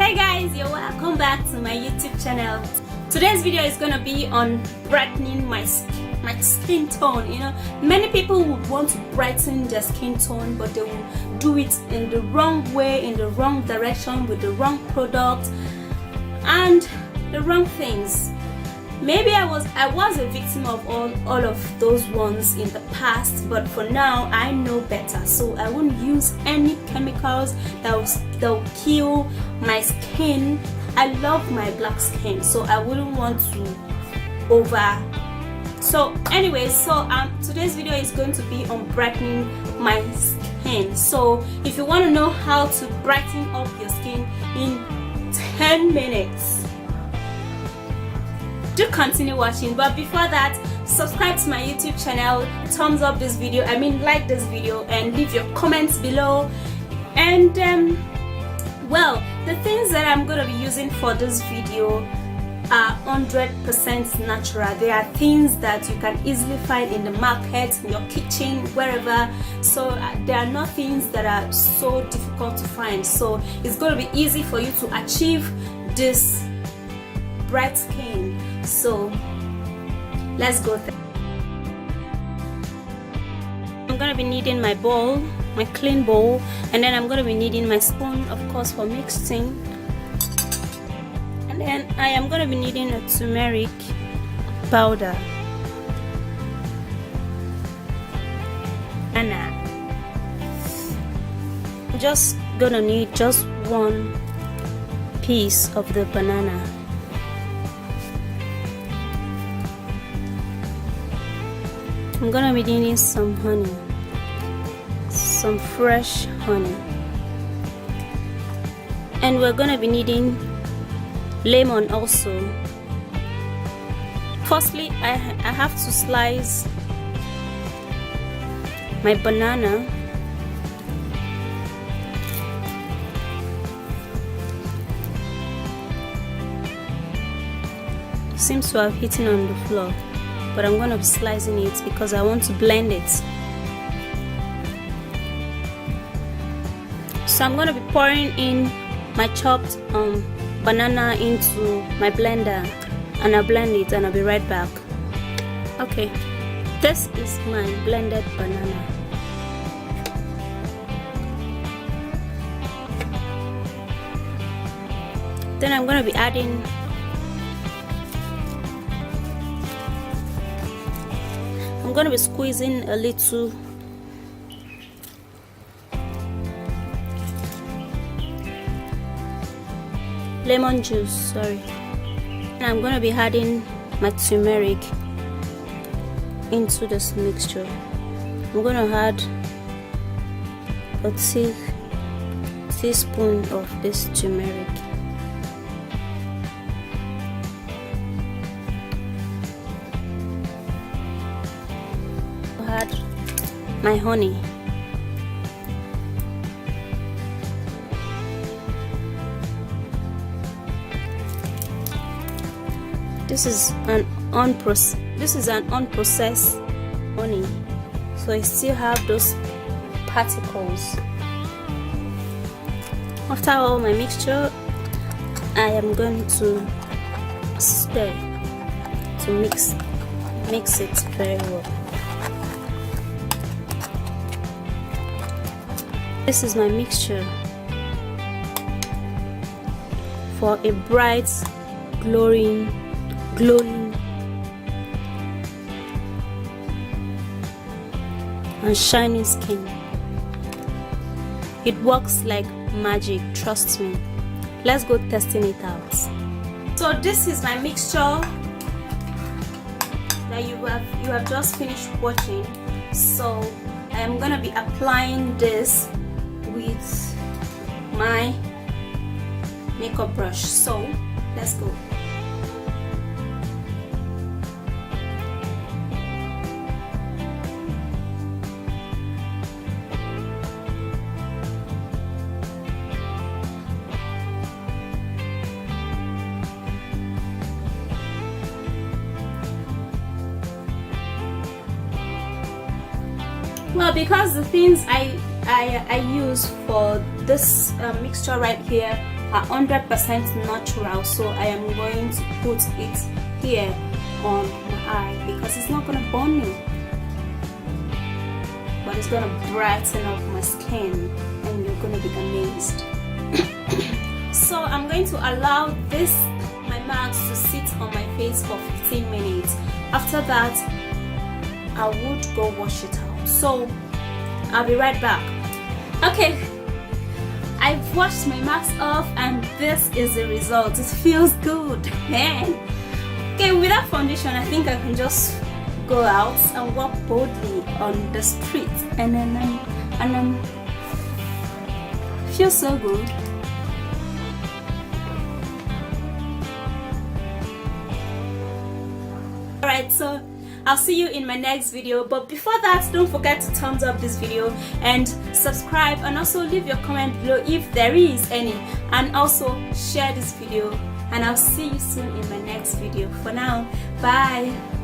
Hey guys, you're welcome back to my YouTube channel. Today's video is gonna be on brightening my skin tone. You know, many people would want to brighten their skin tone, but they will do it in the wrong way, in the wrong direction, with the wrong product and the wrong things. Maybe I was a victim of all of those ones in the past, but for now I know better, so I won't use any chemicals that will kill my skin. I love my black skin, so I wouldn't want to today's video is going to be on brightening my skin. So if you want to know how to brighten up your skin in 10 minutes, do continue watching. But before that, subscribe to my YouTube channel, thumbs up this video, like this video, and leave your comments below. And well, the things that I'm going to be using for this video are 100% natural. They are things that you can easily find in the market, in your kitchen, wherever. So they are not things that are so difficult to find, so it's going to be easy for you to achieve this bright skin. So let's go. I'm gonna be needing my bowl, my clean bowl, and then I'm gonna be needing my spoon, of course, for mixing. And then I am gonna be needing a turmeric powder, and I'm just gonna need just one piece of the banana. I'm gonna be needing some honey, some fresh honey, and we're gonna be needing lemon also. Firstly, I have to slice my banana. Seems to have hit on the floor, but I'm going to be slicing it because I want to blend it. So I'm going to be pouring in my chopped banana into my blender, and I'll blend it and I'll be right back. Okay, this is my blended banana. Then I'm going to be adding I'm going to be squeezing a little lemon juice, and I'm going to be adding my turmeric into this mixture. I'm going to add a teaspoon of this turmeric. Add my honey. This is an unprocessed honey, so I still have those particles. After all my mixture, I am going to stir to mix it very well. This is my mixture for a bright, glowing and shiny skin. It works like magic, trust me. Let's go testing it out. So this is my mixture that you have just finished watching. So I am gonna be applying this with my makeup brush. So let's go. Well, because the things I use for this mixture right here are 100% natural, so I am going to put it here on my eye because it's not gonna burn me, but it's gonna brighten up my skin and you're gonna be amazed. So I'm going to allow my mask to sit on my face for 15 minutes. After that, I would go wash it out. So I'll be right back. Okay, I've washed my mask off and this is the result. It feels good, man. Okay, without foundation, I think I can just go out and walk boldly on the street and then feels so good. Alright, so I'll see you in my next video, but before that, don't forget to thumbs up this video and subscribe, and also leave your comment below if there is any, and also share this video, and I'll see you soon in my next video. For now, bye.